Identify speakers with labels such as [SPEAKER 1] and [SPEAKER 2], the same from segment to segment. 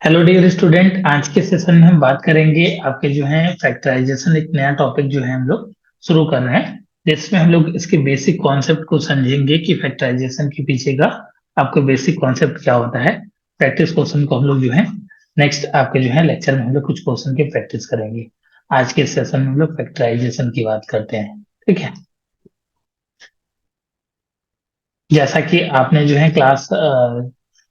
[SPEAKER 1] Hello dear student, आज के session में हम बात करेंगे आपके जो है फैक्टराइजेशन। एक नया टॉपिक जो है हम लोग शुरू कर रहे हैं, जिसमें हम लोग इसके बेसिक कॉन्सेप्ट को समझेंगे कि फैक्टराइजेशन के पीछे का आपको बेसिक कॉन्सेप्ट क्या होता है। प्रैक्टिस क्वेश्चन को हम लोग जो है नेक्स्ट आपके जो है लेक्चर में हम लोग कुछ क्वेश्चन की प्रैक्टिस करेंगे। आज के सेशन में हम लोग फैक्टराइजेशन की बात करते हैं, ठीक है। जैसा कि आपने जो है क्लास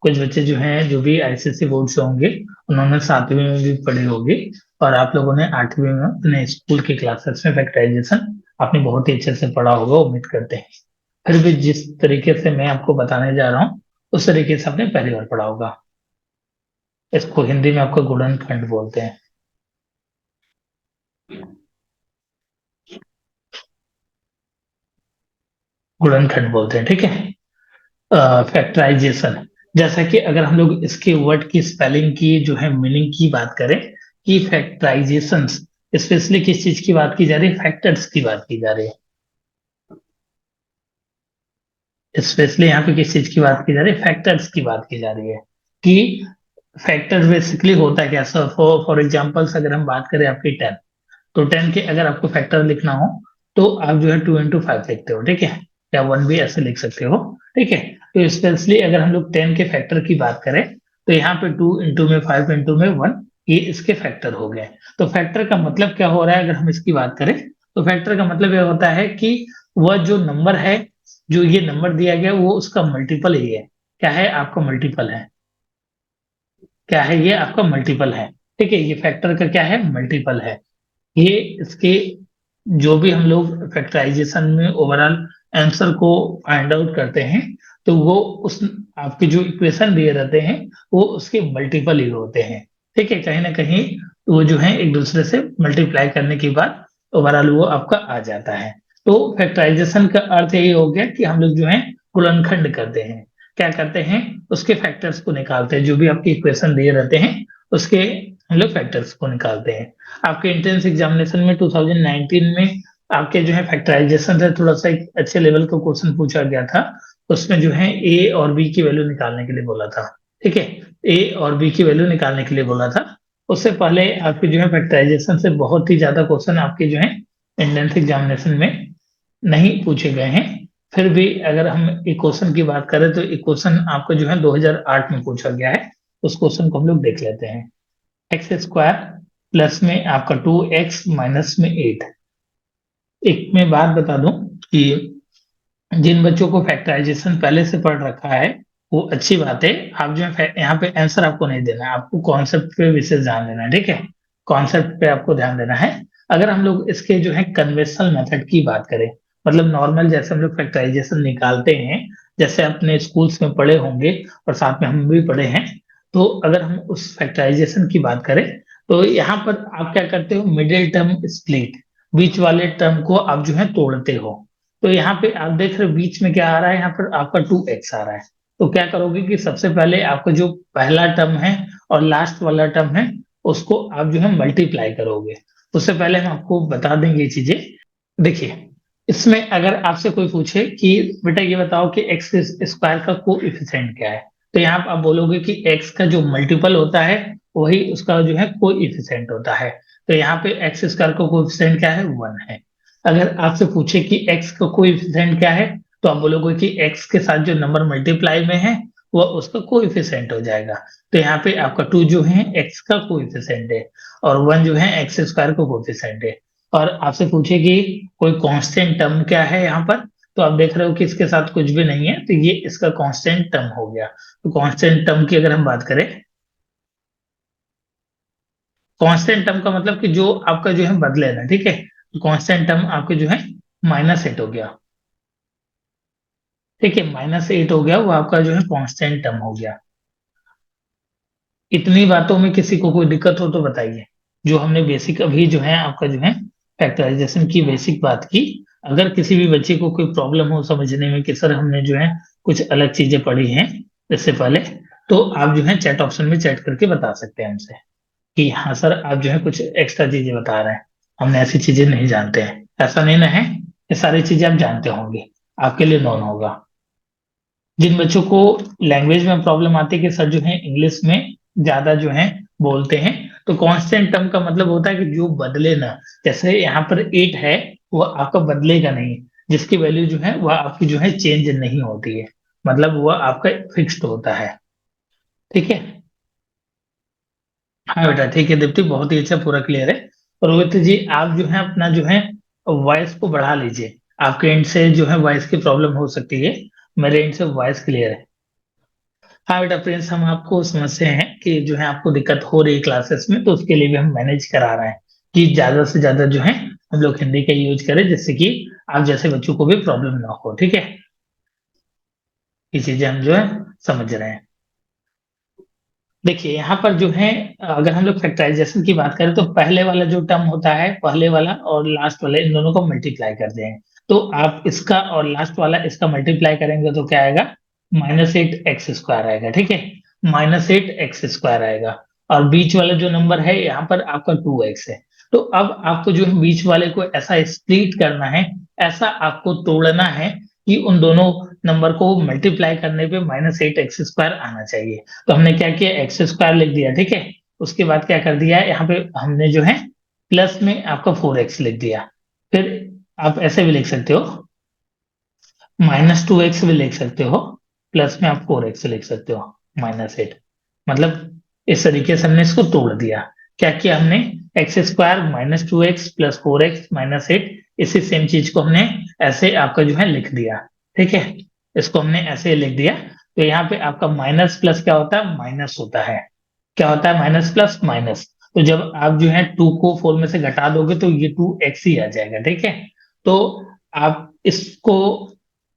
[SPEAKER 1] कुछ बच्चे जो हैं जो भी आईसीएसई बोर्ड से होंगे, उन्होंने 7वीं में भी पढ़े होंगे, और आप लोगों ने 8वीं में अपने स्कूल की क्लासेस में फैक्टराइजेशन आपने बहुत ही अच्छे से पढ़ा होगा, उम्मीद करते हैं। फिर भी जिस तरीके से मैं आपको बताने जा रहा हूँ उस तरीके से आपने पहली बार पढ़ा होगा। इसको हिंदी में आपको गुणनखंड बोलते हैं। गुणनखंड बोलते हैं, ठीक है। फैक्टराइजेशन, जैसा कि अगर हम लोग इसके वर्ड की स्पेलिंग की जो है मीनिंग की बात करें कि फैक्टराइजेशन स्पेशली किस चीज की बात की जा रही है, फैक्टर्स की बात की जा रही है। स्पेशली यहाँ पे किस चीज की बात की जा रही है, फैक्टर्स की बात की जा रही है कि फैक्टर बेसिकली होता क्या। सर फॉर एग्जाम्पल्स अगर हम बात करें आपकी 10, तो 10 के अगर आपको फैक्टर लिखना हो तो आप जो है 2 into 5 लिखते हो, ठीक है, या 1 भी ऐसे लिख सकते हो, ठीक है। तो स्पेशली अगर हम लोग 10 के फैक्टर की बात करें तो यहाँ पे 2 into में 5 into में 1, ये इसके फैक्टर हो गए। तो फैक्टर का मतलब क्या हो रहा है अगर हम इसकी बात करें, तो फैक्टर का मतलब ये होता है कि वह जो नंबर है, जो ये नंबर दिया गया वो उसका मल्टीपल ही है। क्या है, आपका मल्टीपल है। क्या है, ये आपका मल्टीपल है, ठीक है। ये फैक्टर का क्या है, मल्टीपल है। ये इसके जो भी हम लोग फैक्टराइजेशन में ओवरऑल आंसर को फाइंड आउट करते हैं, तो वो उस आपके जो इक्वेशन दिए रहते हैं वो उसके मल्टीपल ही होते हैं, ठीक है। कहीं ना कहीं वो जो है एक दूसरे से मल्टीप्लाई करने के बाद ओवरऑल वो आपका आ जाता है। तो फैक्टराइजेशन का अर्थ यही हो गया कि हम लोग जो है गुणनखंड करते हैं। क्या करते हैं, उसके फैक्टर्स को निकालते हैं। जो भी आपके इक्वेशन दिए रहते हैं उसके हम लोग फैक्टर्स को निकालते हैं। आपके एंट्रेंस एग्जामिनेशन में 2019 में आपके जो है फैक्टराइजेशन से थोड़ा सा एक अच्छे लेवल का क्वेश्चन पूछा गया था। उसमें जो है ए और बी की वैल्यू निकालने के लिए बोला था, ठीक है। ए और बी की वैल्यू निकालने के लिए बोला था। उससे पहले आपके जो है फैक्टराइजेशन से बहुत ही ज्यादा क्वेश्चन आपके जो है एंट्रेंस एग्जामिनेशन में नहीं पूछे गए हैं। फिर भी अगर हम एक क्वेश्चन की बात करें तो एक क्वेश्चन आपको जो है 2008 में पूछा गया है। उस क्वेश्चन को हम लोग देख लेते हैं। एक्स स्क्वायर प्लस में आपका 2x माइनस में 8। एक मैं बात बता दूं कि जिन बच्चों को फैक्टराइजेशन पहले से पढ़ रखा है वो अच्छी बात है। आप जो है यहाँ पे आंसर आपको नहीं देना है, आपको कॉन्सेप्ट पे विशेष ध्यान देना है, ठीक है। कॉन्सेप्ट पे आपको ध्यान देना है। अगर हम लोग इसके जो है कन्वेंशनल मेथड की बात करें, मतलब नॉर्मल जैसे हम लोग फैक्टराइजेशन निकालते हैं, जैसे अपने स्कूल्स में पढ़े होंगे और साथ में हम भी पढ़े हैं, तो अगर हम उस फैक्टराइजेशन की बात करें तो यहाँ पर आप क्या करते हो, मिडिल टर्म स्प्लिट, बीच वाले टर्म को आप जो है तोड़ते हो। तो यहाँ पे आप देख रहे हो बीच में क्या आ रहा है, यहाँ पर आपका 2x आ रहा है। तो क्या करोगे कि सबसे पहले आपका जो पहला टर्म है और लास्ट वाला टर्म है उसको आप जो है मल्टीप्लाई करोगे। उससे पहले हम आपको बता देंगे ये चीजें। देखिए, इसमें अगर आपसे कोई पूछे कि बेटा ये बताओ कि एक्स स्क्वायर का कोएफिशिएंट क्या है, तो यहाँ आप बोलोगे कि एक्स का जो मल्टीपल होता है वही उसका जो है कोएफिशिएंट होता है। तो यहाँ पे एक्स स्क्वायर का कोएफिशिएंट क्या है, 1 है। अगर आपसे पूछे कि एक्स का कोएफिशिएंट क्या है, तो आप बोलोगे कि एक्स के साथ जो नंबर मल्टीप्लाई में है वह उसका कोएफिशिएंट हो जाएगा। तो यहाँ पे आपका 2 जो है एक्स का कोएफिशिएंट है, और 1 जो है एक्स स्क्वायर का कोएफिशिएंट है। और आपसे पूछे कि कोई कांस्टेंट टर्म क्या है यहाँ पर, तो आप देख रहे हो कि इसके साथ कुछ भी नहीं है, तो ये इसका कांस्टेंट टर्म हो गया। तो कांस्टेंट टर्म की अगर हम बात करें, कांस्टेंट टर्म का मतलब कि जो आपका जो है बदले ना, ठीक है। तो कांस्टेंट टर्म आपके जो है -8 हो गया, ठीक है। -8 हो गया, वो आपका जो है कांस्टेंट टर्म हो गया। इतनी बातों में किसी को कोई दिक्कत हो तो बताइए। जो हमने बेसिक अभी जो है आपका जो है फैक्टराइजेशन की बेसिक बात की। अगर किसी भी बच्चे को कोई प्रॉब्लम हो समझने में कि सर हमने जो है कुछ अलग चीजें पढ़ी हैं इससे पहले, तो आप जो है चैट ऑप्शन में चैट करके बता सकते हैं हमसे कि हाँ सर आप जो है कुछ एक्स्ट्रा चीजें बता रहे हैं, हमने ऐसी चीजें नहीं जानते हैं। ऐसा नहीं ना है, ये सारी चीजें आप जानते होंगे, आपके लिए नॉन होगा। जिन बच्चों को लैंग्वेज में प्रॉब्लम आती है कि सर जो है इंग्लिश में ज्यादा जो है बोलते हैं। तो कांस्टेंट टर्म का मतलब होता है कि जो बदले ना। जैसे यहाँ पर 8 है, वो आपका बदलेगा नहीं, जिसकी वैल्यू जो है वह आपकी जो है चेंज नहीं होती है, मतलब वह आपका फिक्स्ड होता है। ठीक है। हाँ बेटा ठीक है दीप्ति, बहुत ही अच्छा, पूरा क्लियर है। रोहित जी आप जो है अपना जो है वॉइस को बढ़ा लीजिए। आपके एंड से जो है वॉइस की प्रॉब्लम हो सकती है, मेरे एंड से वॉइस क्लियर है। हाँ बेटा प्रिंस, हम आपको समझते हैं कि जो है आपको दिक्कत हो रही है क्लासेस में, तो उसके लिए भी हम मैनेज करा रहे हैं कि ज्यादा से ज्यादा जो है हम लोग हिंदी का यूज करें, जिससे कि आप जैसे बच्चों को भी प्रॉब्लम ना हो। ठीक है, ये चीजें हम जो है समझ रहे हैं। देखिए यहाँ पर जो है, अगर हम लोग फैक्टराइजेशन की बात करें तो पहले वाला जो टर्म होता है, पहले वाला और लास्ट वाला, इन दोनों को मल्टीप्लाई कर दें। तो आप इसका और लास्ट वाला इसका मल्टीप्लाई करेंगे तो क्या आएगा, -8 x² आएगा। ठीक है, -8 x² आएगा। और बीच वाला जो नंबर है यहाँ पर आपका 2x है। तो अब आपको जो है बीच वाले को ऐसा स्प्लिट करना है, ऐसा आपको तोड़ना है कि उन दोनों नंबर को मल्टीप्लाई करने पे -8 x² आना चाहिए। तो हमने क्या किया, x² लिख दिया। ठीक है, उसके बाद क्या कर दिया है, यहाँ पे हमने जो है प्लस में आपका 4x लिख दिया। फिर आप ऐसे भी लिख सकते हो, -2x भी लिख सकते हो, प्लस में आप 4x लिख सकते हो, -8। मतलब इस तरीके से हमने इसको तोड़ दिया। क्या किया हमने, x² -2x प्लस 4x -8, इसी सेम चीज को हमने ऐसे आपका जो है लिख दिया। ठीक है, इसको हमने ऐसे लिख दिया। तो यहाँ पे आपका माइनस प्लस क्या होता है, माइनस होता है। क्या होता है, माइनस प्लस माइनस। तो जब आप जो है 2 को 4 में से घटा दोगे तो ये 2x ही आ जाएगा। ठीक है, तो आप इसको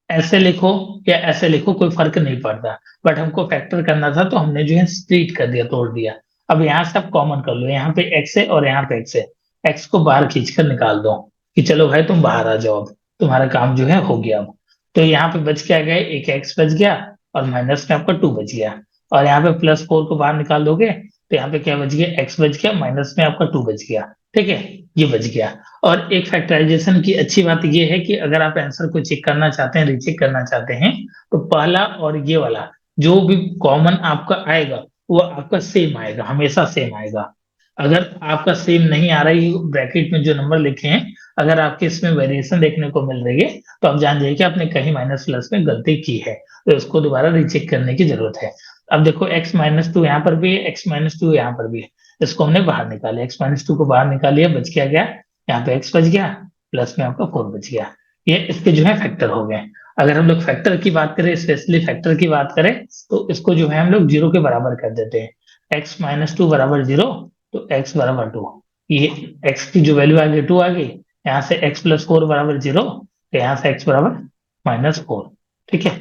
[SPEAKER 1] ऐसे लिखो या ऐसे लिखो, कोई फर्क नहीं पड़ता। बट हमको फैक्टर करना था, तो हमने जो है स्प्लिट कर दिया, तोड़ दिया। अब यहाँ से आप कॉमन कर लो, यहाँ पे x है और यहाँ पे x है। x को बाहर खींच कर निकाल दो कि चलो भाई तुम बाहर आ जाओ, अब तुम्हारा काम जो है हो गया। अब तो यहाँ पे बच क्या गया, एक x बच गया, और माइनस में आपका 2 बच गया। और यहाँ पे +4 को बाहर निकाल दोगे तो यहाँ पे क्या बच गया, x बच गया, माइनस में आपका 2 बच गया। ठीक है, ये बच गया। और एक फैक्टराइजेशन की अच्छी बात यह है कि अगर आप आंसर को चेक करना चाहते हैं, रीचेक करना चाहते हैं, तो पहला और ये वाला जो भी कॉमन आपका आएगा वो आपका सेम आएगा, हमेशा सेम आएगा। अगर आपका सेम नहीं आ रहा है, ब्रैकेट में जो नंबर लिखे हैं, अगर आपके इसमें वेरिएशन देखने को मिल रही है, तो आप जान जाइए कि आपने कहीं माइनस प्लस में गलती की है, तो इसको दोबारा रीचेक करने की जरूरत है। अब देखो x-2 यहाँ पर भी है, x-2 यहाँ पर भी है। इसको हमने बाहर निकाले, x-2 को बाहर निकालिए, बच क्या गया, यहाँ पे x बच गया, प्लस में आपका 4 बच गया। ये इसके जो है फैक्टर हो गए। अगर हम लोग फैक्टर की बात करें, स्पेशली फैक्टर की बात करें, तो इसको जो है हम लोग 0 के बराबर कर देते हैं। x-2 बराबर 0, तो x बराबर 2। ये x की जो वैल्यू आ गई 2 आ गई, यहाँ से x+4 बराबर 0, तो यहाँ से x बराबर -4। ठीक है,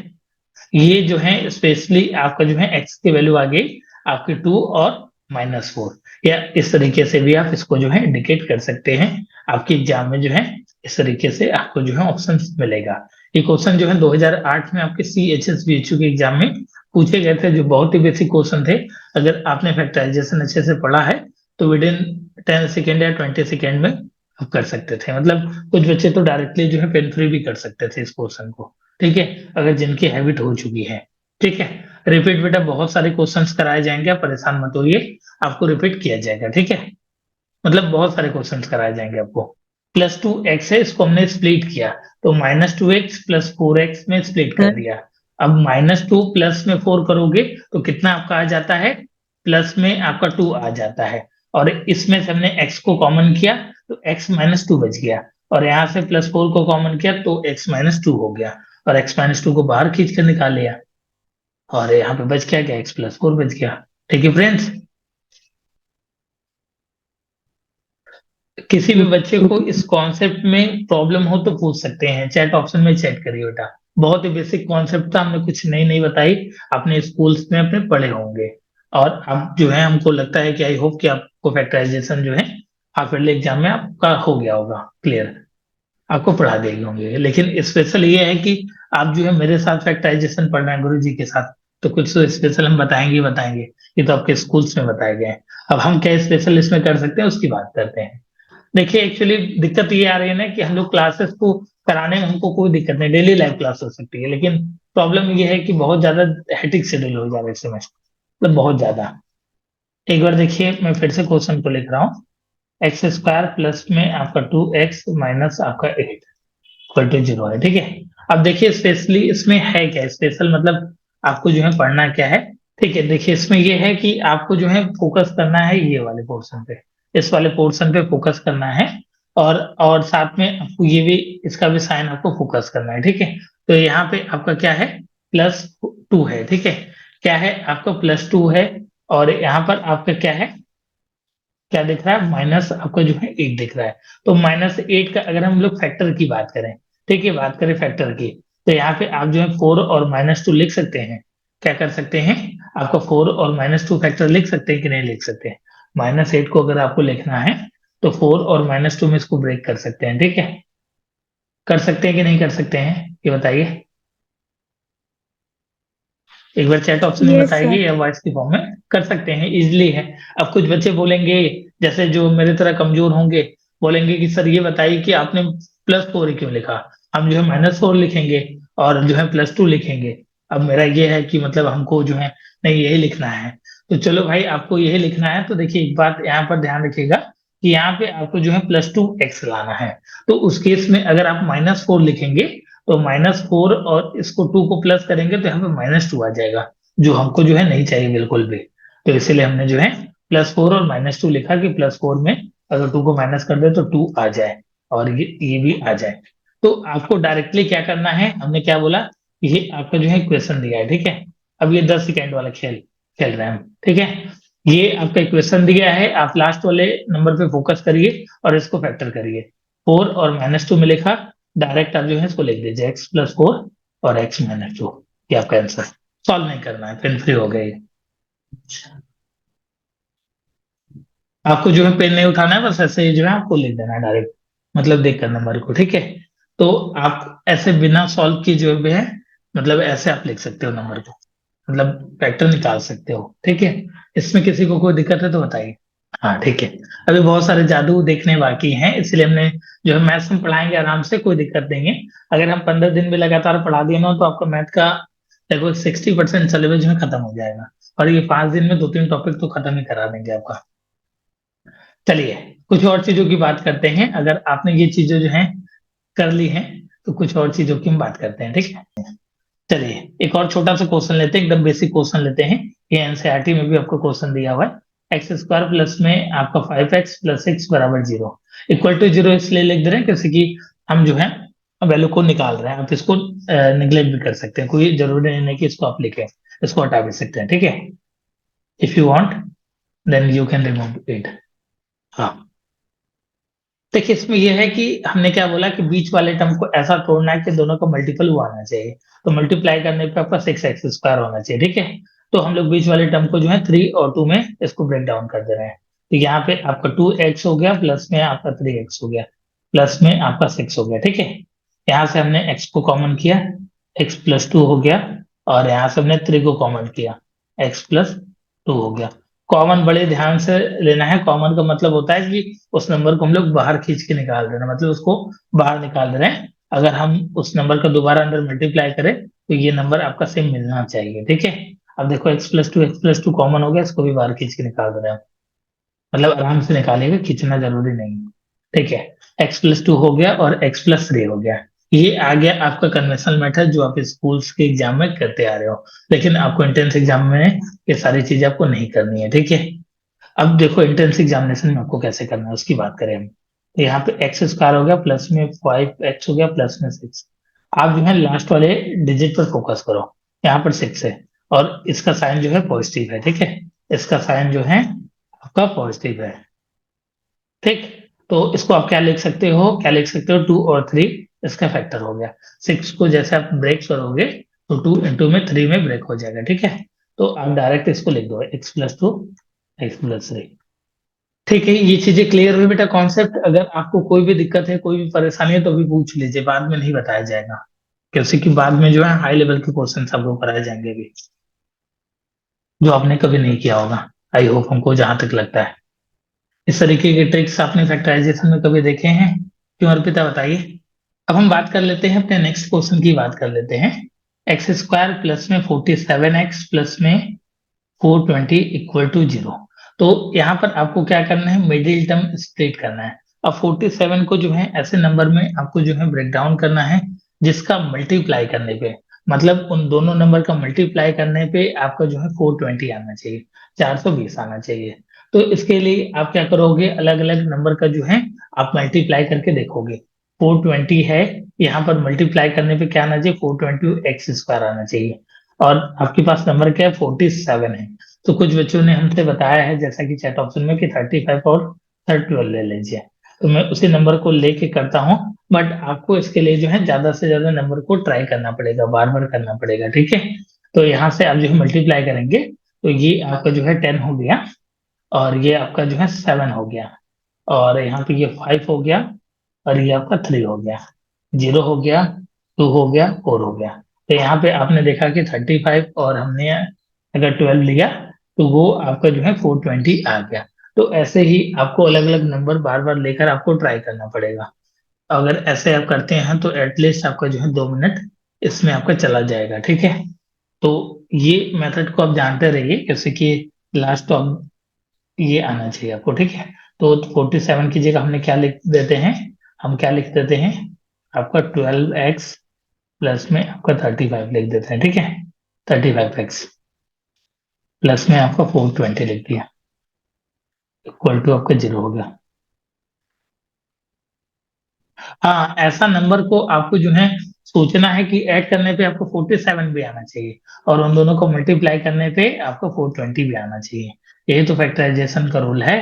[SPEAKER 1] ये जो है स्पेशली आपका जो है x की वैल्यू आ गई आपकी 2 और -4। या इस तरीके से भी आप इसको जो है इंडिकेट कर सकते हैं। आपके एग्जाम में जो है इस तरीके से आपको जो है ऑप्शन मिलेगा। ये क्वेश्चन जो है 2008 में आपके CHSBHU के एग्जाम में पूछे गए थे, जो बहुत ही बेसिक क्वेश्चन थे। अगर आपने फैक्टराइजेशन अच्छे से पढ़ा है तो विद इन 10 सेकेंड या 20 सेकेंड में आप कर सकते थे। मतलब कुछ बच्चे तो डायरेक्टली जो है पेन फ्री भी कर सकते थे इस क्वेश्चन को। ठीक है, अगर जिनकी हैबिट हो चुकी है। ठीक है, रिपीट बेटा बहुत सारे क्वेश्चंस कराए जाएंगे, आप परेशान मत होइए, आपको रिपीट किया जाएगा। ठीक है, मतलब बहुत सारे क्वेश्चंस कराए जाएंगे आपको। +2x है, इसको हमने स्प्लिट किया, तो -2x प्लस 4x में स्प्लिट कर दिया। अब -2 प्लस में 4 करोगे तो कितना आपका आ जाता है, प्लस में आपका 2 आ जाता है। और इसमें से हमने x को कॉमन किया, तो x-2 बच गया। और यहाँ से +4 को कॉमन किया तो x-2 हो गया। और x-2 को बाहर खींच कर निकाल लिया, और यहाँ पे बच क्या गया, x+4 बच गया। ठीक है फ्रेंड्स, किसी भी बच्चे को इस कॉन्सेप्ट में प्रॉब्लम हो तो पूछ सकते हैं, चैट ऑप्शन में चैट करिए बेटा। बहुत ही बेसिक कॉन्सेप्ट था, हमने कुछ नई नई बताई, अपने स्कूल्स में अपने पढ़े होंगे। और अब जो है हमको लगता है कि आई होप कि आपको फैक्टराइजेशन जो है हाफ ईयरली एग्जाम में आपका हो गया होगा क्लियर, आपको पढ़ा देंगे होंगे। लेकिन स्पेशल ये है कि आप जो है मेरे साथ फैक्टराइजेशन पढ़ रहे हैं गुरु जी के साथ, तो कुछ तो स्पेशल हम बताएंगे ही बताएंगे। ये तो आपके स्कूल्स में बताए गए हैं। अब हम क्या स्पेशल इसमें कर सकते हैं उसकी बात करते हैं। देखिए एक्चुअली दिक्कत ये आ रही है ना कि हम लोग क्लासेस को कराने में हमको कोई दिक्कत नहीं, डेली लाइव क्लास हो सकती है, लेकिन प्रॉब्लम ये है कि बहुत ज्यादा हेटिक शेड्यूल हो जा रहा है इस समय, मतलब बहुत ज्यादा। एक बार देखिए, मैं फिर से क्वेश्चन को लिख रहा हूँ। एक्स स्क्वायर प्लस में आपका 2x माइनस आपका 8 इक्वल टू 0 है, ठीक है। अब देखिए स्पेशली इसमें है क्या, स्पेशल मतलब आपको जो है पढ़ना क्या है। ठीक है, देखिए इसमें ये है कि आपको जो है फोकस करना है ये वाले पोर्शन पे, इस वाले पोर्शन पे फोकस करना है। और साथ में आपको ये भी, इसका भी साइन आपको फोकस करना है, ठीक है। तो यहाँ पे आपका क्या है, +2 है, ठीक है। क्या है आपका +2 है। और यहाँ पर आपका क्या है, क्या दिख रहा है, माइनस आपका जो है 8 दिख रहा है। तो -8 का अगर हम लोग फैक्टर की बात करें, ठीक है, बात करें फैक्टर की, तो यहाँ पे आप जो है 4 और -2 लिख सकते हैं। क्या कर सकते हैं, आपको 4 और -2 फैक्टर लिख सकते हैं कि नहीं लिख सकते हैं। -8 को अगर आपको लिखना है तो 4 और -2 में इसको ब्रेक कर सकते हैं, ठीक है। कर सकते हैं कि नहीं कर सकते हैं, ये बताइए। एक बार चैट ऑप्शन में
[SPEAKER 2] यस
[SPEAKER 1] बताइए
[SPEAKER 2] सर।
[SPEAKER 1] या वॉइस की फॉर्म में। कर सकते हैं, इजीली है। अब कुछ बच्चे बोलेंगे, जैसे जो मेरे तरह कमजोर होंगे, बोलेंगे कि सर ये बताइए कि आपने +4 क्यों लिखा। हम जो है -4 लिखेंगे और जो है +2 लिखेंगे। अब मेरा ये है कि मतलब हमको जो है नहीं यही लिखना है। तो चलो भाई, आपको यही लिखना है तो देखिए एक बात यहाँ पर ध्यान रखिएगा कि यहाँ पे आपको जो है +2x लाना है। तो उस केस में अगर आप -4 लिखेंगे तो -4 और इसको 2 को प्लस करेंगे तो यहाँ पे -2 आ जाएगा, जो हमको जो है नहीं चाहिए बिल्कुल भी। तो इसीलिए हमने जो है +4 और -2 लिखा कि +4 में अगर 2 को माइनस कर दे तो 2 आ जाए और ये भी आ जाए। तो आपको डायरेक्टली क्या करना है, हमने क्या बोला, ये आपका जो है इक्वेशन दिया है, ठीक है। अब ये 10 सेकेंड वाला खेल खेल रहे हैं हम, ठीक है। ये आपका इक्वेशन दिया है, आप लास्ट वाले नंबर पे फोकस करिए और इसको फैक्टर करिए। 4 और -2 में लिखा, डायरेक्ट आप जो है इसको लिख दीजिए x+4 और x-2। ये आपका आंसर। सॉल्व नहीं करना है, पेन फ्री हो गए। आपको जो है पेन नहीं उठाना है, बस ऐसे ही जो है आपको लिख देना है डायरेक्ट, मतलब देख कर नंबर को, ठीक है। तो आप ऐसे बिना सॉल्व किए जो भी है, मतलब ऐसे आप लिख सकते हो नंबर को, मतलब फैक्टर निकाल सकते हो, ठीक है। इसमें किसी को कोई दिक्कत है तो बताइए। हाँ ठीक है। अभी बहुत सारे जादू देखने बाकी हैं, इसलिए हमने जो है मैथ्स हम पढ़ाएंगे आराम से, कोई दिक्कत नहीं है। अगर हम 15 दिन भी लगातार पढ़ा दिए ना तो आपका मैथ का लगभग 60% सिलेबस जो है खत्म हो जाएगा। और ये 5 दिन में 2-3 टॉपिक तो खत्म ही करा देंगे आपका। चलिए, कुछ और चीजों की बात करते हैं। अगर आपने ये चीजें जो है कर ली हैं तो कुछ और चीजों की हम बात करते हैं, ठीक है। चलिए, एक और छोटा सा क्वेश्चन लेते हैं, एकदम बेसिक क्वेश्चन लेते हैं। ये एनसीईआरटी में भी आपको क्वेश्चन दिया हुआ है। x² प्लस में आपका 5x प्लस 6 बराबर 0 इक्वल टू 0 इसलिए लिख दे रहे हैं जैसे कि हम जो है वैल्यू को निकाल रहे हैं। आप इसको निग्लेक्ट भी कर सकते हैं, कोई जरूरी नहीं है कि इसको आप लिखें, इसको हटा भी सकते हैं, ठीक है। If you want then you can remove it. हाँ, देखिए इसमें यह है कि हमने क्या बोला कि बीच वाले टर्म को ऐसा तोड़ना है कि दोनों का मल्टीपल वो आना चाहिए। तो मल्टीप्लाई करने पे आपका 6x² होना चाहिए, ठीक है। तो हम लोग बीच वाले टर्म को जो है 3 और 2 में इसको ब्रेक डाउन कर दे रहे हैं। तो यहाँ पे आपका 2x हो गया, प्लस में आपका 3x हो गया, प्लस में आपका 6 हो गया, ठीक है। यहाँ से हमने x को कॉमन किया, x+2 हो गया। और यहाँ से हमने 3 को कॉमन किया, x+2 हो गया। कॉमन बड़े ध्यान से लेना है, कॉमन का मतलब होता है कि उस नंबर को हम लोग बाहर खींच के निकाल रहे हैं, मतलब उसको बाहर निकाल रहे हैं। अगर हम उस नंबर का दोबारा अंदर मल्टीप्लाई करें तो ये नंबर आपका सेम मिलना चाहिए, ठीक है। अब देखो x+2 कॉमन हो गया, इसको भी बाहर खींच के निकाल रहे हैं। मतलब आराम से निकालिएगा, खींचना जरूरी नहीं है, ठीक है। x+2 हो गया और x+3 हो गया। ये आ गया आपका कन्वेंशनल मेथड जो आप स्कूल्स के एग्जाम में करते आ रहे हो। लेकिन आपको एंट्रेंस एग्जाम में ये सारी चीजें आपको नहीं करनी है, ठीक है। अब देखो एंट्रेंस एग्जामिनेशन में आपको कैसे करना है उसकी बात करें हम, तो यहाँ पे x² हो गया, प्लस में 5x हो गया, प्लस में 6। आप जो है लास्ट वाले डिजिट पर फोकस करो, यहाँ पर 6 है और इसका साइन जो है पॉजिटिव है, ठीक है। इसका साइन जो है आपका पॉजिटिव है, ठीक। तो इसको आप क्या लिख सकते हो, क्या लिख सकते हो, 2 और 3 इसका फैक्टर हो गया। 6 को जैसे आप ब्रेक करोगे तो 2 में 3 में ब्रेक हो जाएगा, ठीक है। तो आप डायरेक्ट इसको लिख दो x+2 x+3। ठीक है, ये चीजें क्लियर हुई बेटा कॉन्सेप्ट। अगर आपको कोई भी दिक्कत है, कोई भी परेशानी है तो भी पूछ लीजिए, बाद में नहीं बताया जाएगा, क्योंकि कि बाद में जो है हाई लेवल के क्वेश्चन आपको कराए जाएंगे अभी, जो आपने कभी नहीं किया होगा। आई होप, हमको जहां तक लगता है इस तरीके के ट्रिक्स आपने फैक्टराइजेशन में कभी देखे हैं। क्यों अर्पिता, बताइए। अब हम बात कर लेते हैं अपने नेक्स्ट क्वेश्चन की, बात कर लेते हैं। x² प्लस में 47x प्लस में 420 इक्वल टू 0। तो यहाँ पर आपको क्या करना है, मिडिल टर्म स्प्लिट करना है। अब 47 को जो है ऐसे नंबर में आपको जो है ब्रेक डाउन करना है जिसका मल्टीप्लाई करने पे, मतलब उन दोनों नंबर का मल्टीप्लाई करने पे आपका जो है 420 आना चाहिए, 420 आना चाहिए। तो इसके लिए आप क्या करोगे, अलग अलग नंबर का जो है आप मल्टीप्लाई करके देखोगे। 420 है, यहाँ पर मल्टीप्लाई करने पे क्या आना चाहिए, 420 एक्स स्क्वायर आना चाहिए। और आपके पास नंबर क्या है, 47 है। तो कुछ बच्चों ने हमसे बताया है जैसा कि चैट ऑप्शन में कि 35 और 31 ले लीजिए, तो मैं उसी नंबर को लेके करता हूँ। बट आपको इसके लिए जो है ज्यादा से ज्यादा नंबर को ट्राई करना पड़ेगा, बार बार करना पड़ेगा, ठीक है। तो यहाँ से आप जो है मल्टीप्लाई करेंगे तो ये आपका जो है 10 हो गया, और ये आपका जो है 7 हो गया, और यहाँ पे ये 5 हो गया, और ये आपका 3 हो गया, 0 हो गया, 2 हो गया, 4 हो गया। तो यहाँ पे आपने देखा कि 35 और हमने अगर 12 लिया तो वो आपका जो है 420 आ गया। तो ऐसे ही आपको अलग अलग नंबर बार बार लेकर आपको ट्राई करना पड़ेगा। अगर ऐसे आप करते हैं तो एटलीस्ट आपका जो है 2 मिनट इसमें आपका चला जाएगा, ठीक है। तो ये मेथड को आप जानते रहिए, जैसे कि लास्ट तो अब ये आना चाहिए आपको, ठीक है। तो 47 की जगह हमने क्या लिख देते हैं, हम क्या लिख देते हैं, आपका 12x प्लस में आपका 35 लिख देते हैं, ठीक है। 35x प्लस में आपका 420 लिख दिया, इक्वल टू आपका 0 हो गया। हाँ, ऐसा नंबर को आपको जो है सोचना है कि ऐड करने पे आपको 47 भी आना चाहिए, और उन दोनों को मल्टीप्लाई करने पे आपको 420 भी आना चाहिए। यही तो फैक्टराइजेशन का रूल है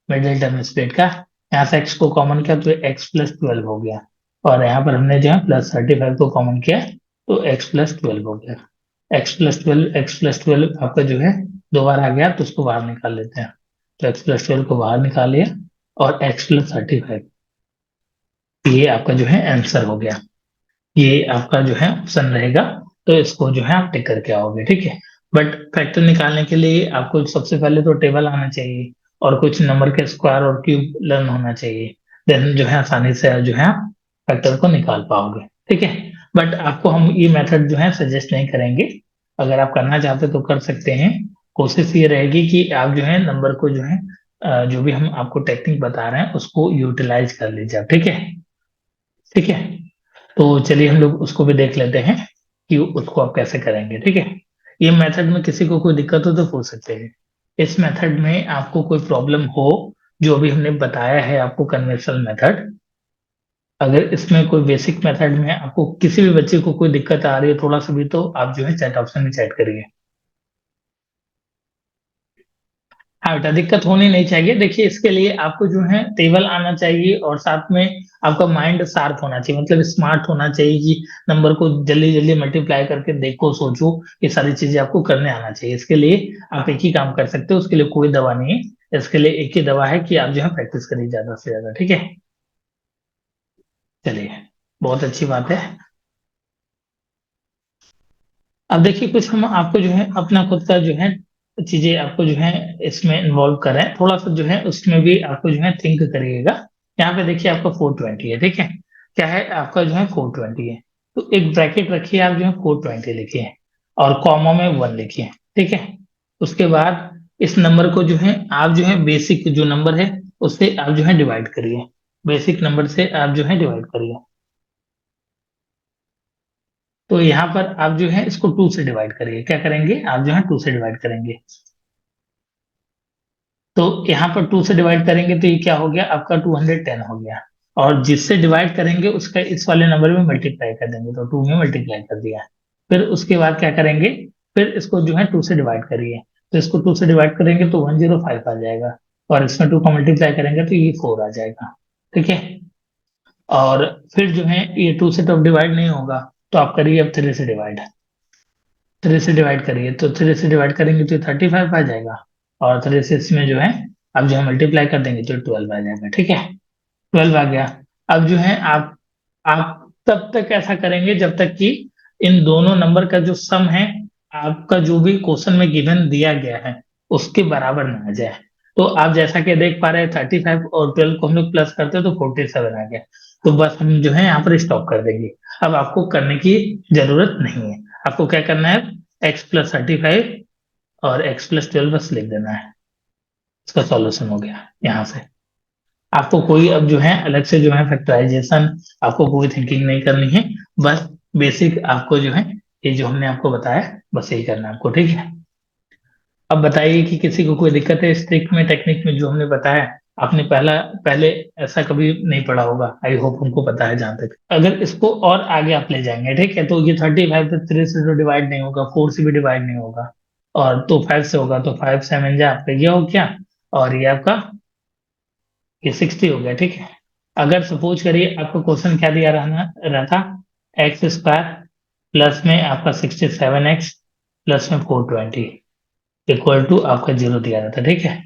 [SPEAKER 1] मिडिल टर्म स्प्लिट का। यहाँ से x को कॉमन किया तो x+12 हो गया, और यहाँ पर हमने जो है +35 को कॉमन किया तो x+12 हो गया। x+12 आपका जो है 2 बार आ गया तो उसको बाहर निकाल लेते हैं। तो x+12 को बाहर निकाल लिया, और x+35, ये आपका जो है आंसर हो गया। ये आपका जो है ऑप्शन रहेगा, तो इसको जो है आप टिक करके आओगे, ठीक है। बट फैक्टर निकालने के लिए आपको सबसे पहले तो टेबल आना चाहिए, और कुछ नंबर के स्क्वायर और क्यूब लर्न होना चाहिए। देन जो है आसानी से जो है आप फैक्टर को निकाल पाओगे, ठीक है। बट आपको हम ये मेथड जो है सजेस्ट नहीं करेंगे। अगर आप करना चाहते तो कर सकते हैं। कोशिश ये रहेगी कि आप जो है नंबर को जो है जो भी हम आपको टेक्निक बता रहे हैं उसको यूटिलाइज कर लीजिए आप, ठीक है। ठीक है, तो चलिए हम लोग उसको भी देख लेते हैं कि उसको आप कैसे करेंगे, ठीक है। ये मेथड में किसी को कोई दिक्कत हो तो पूछ सकते हैं। इस मेथड में आपको कोई प्रॉब्लम हो, जो अभी हमने बताया है आपको कन्वेंशनल मेथड, अगर इसमें कोई बेसिक मेथड में आपको किसी भी बच्चे को कोई दिक्कत आ रही है थोड़ा सा भी, तो आप जो है चैट ऑप्शन में चैट करिए। हाँ बेटा, दिक्कत होनी नहीं चाहिए। देखिए, इसके लिए आपको जो है टेबल आना चाहिए, और साथ में आपका माइंड शार्प होना चाहिए, मतलब स्मार्ट होना चाहिए कि नंबर को जल्दी जल्दी मल्टीप्लाई करके देखो, सोचो, ये सारी चीजें आपको करने आना चाहिए। इसके लिए आप एक ही काम कर सकते हो, उसके लिए कोई दवा नहीं है। इसके लिए एक ही दवा है कि आप जो है प्रैक्टिस करिए ज्यादा से ज्यादा, ठीक है। चलिए, बहुत अच्छी बात है। अब देखिए, कुछ हम आपको जो है अपना खुद का जो है चीजें आपको जो है इसमें इन्वॉल्व करें, थोड़ा सा जो है उसमें भी आपको जो है थिंक करिएगा। यहाँ पे देखिए आपका 420 है, ठीक है। क्या है आपका जो है 420 है, तो एक ब्रैकेट रखिए, आप जो है 420 लिखिए, और कॉमा में 1 लिखिए, ठीक है। उसके बाद इस नंबर को जो है आप जो है बेसिक जो नंबर है उससे आप जो है डिवाइड करिए, बेसिक नंबर से आप जो है डिवाइड करिए। तो यहाँ पर आप जो है इसको 2 से डिवाइड करिए, क्या करेंगे, आप जो है 2 से डिवाइड करेंगे। तो यहाँ पर 2 से डिवाइड करेंगे तो ये क्या हो गया, आपका 210 हो गया। और जिससे डिवाइड करेंगे उसका इस वाले नंबर में मल्टीप्लाई कर देंगे, तो 2 में मल्टीप्लाई कर दिया। फिर उसके बाद क्या करेंगे, फिर इसको जो है 2 से डिवाइड करिए, तो इसको 2 से डिवाइड करेंगे तो 105 आ जाएगा, और इसमें 2 का मल्टीप्लाई करेंगे तो ये 4 आ जाएगा, ठीक है। और फिर जो है ये 2 से तो डिवाइड नहीं होगा, तो आप करिए अब 3 से डिवाइड। 3 से डिवाइड करिए, तो 3 से डिवाइड करेंगे तो 35 आ जाएगा, और 3 से इसमें जो है आप जो है मल्टीप्लाई कर देंगे तो 12 आ जाएगा, ठीक है। 12 आ गया। अब जो है आप तब तक ऐसा करेंगे जब तक कि इन दोनों नंबर का जो सम है, आपका जो भी क्वेश्चन में गिवन दिया गया है उसके बराबर ना आ जाए। तो आप जैसा कि देख पा रहे हैं 35 और 12 को हम लोग प्लस करते हैं तो 47 आ गया। तो बस हम जो है यहाँ पर स्टॉप कर देंगे। अब आपको करने की जरूरत नहीं है। आपको क्या करना है, x+35 और x+12 बस लिख देना है। इसका सॉल्यूशन हो गया यहाँ से। आपको कोई अब जो है अलग से जो है फैक्टराइजेशन, आपको कोई थिंकिंग नहीं करनी है। बस बेसिक आपको जो है ये जो हमने आपको बताया बस यही करना है आपको, ठीक है। अब बताइए कि किसी को कोई दिक्कत है इस ट्रिक में, टेक्निक में जो हमने बताया। आपने पहले ऐसा कभी नहीं पढ़ा होगा, आई होप उनको पता है जहां तक। अगर इसको और आगे आप ले जाएंगे, ठीक है, तो ये 35 तो 3 से तो डिवाइड नहीं होगा, 4 से भी डिवाइड नहीं होगा, और तो 5 से होगा, तो 5 7 जा आपका ये हो गया, और ये आपका ये 60 हो गया, ठीक है। अगर सपोज करिए आपको क्वेश्चन क्या दिया रहा था, एक्स स्क्वायर प्लस में आपका 67x प्लस में 420 इक्वल टू आपका 0 दिया रहता, ठीक है।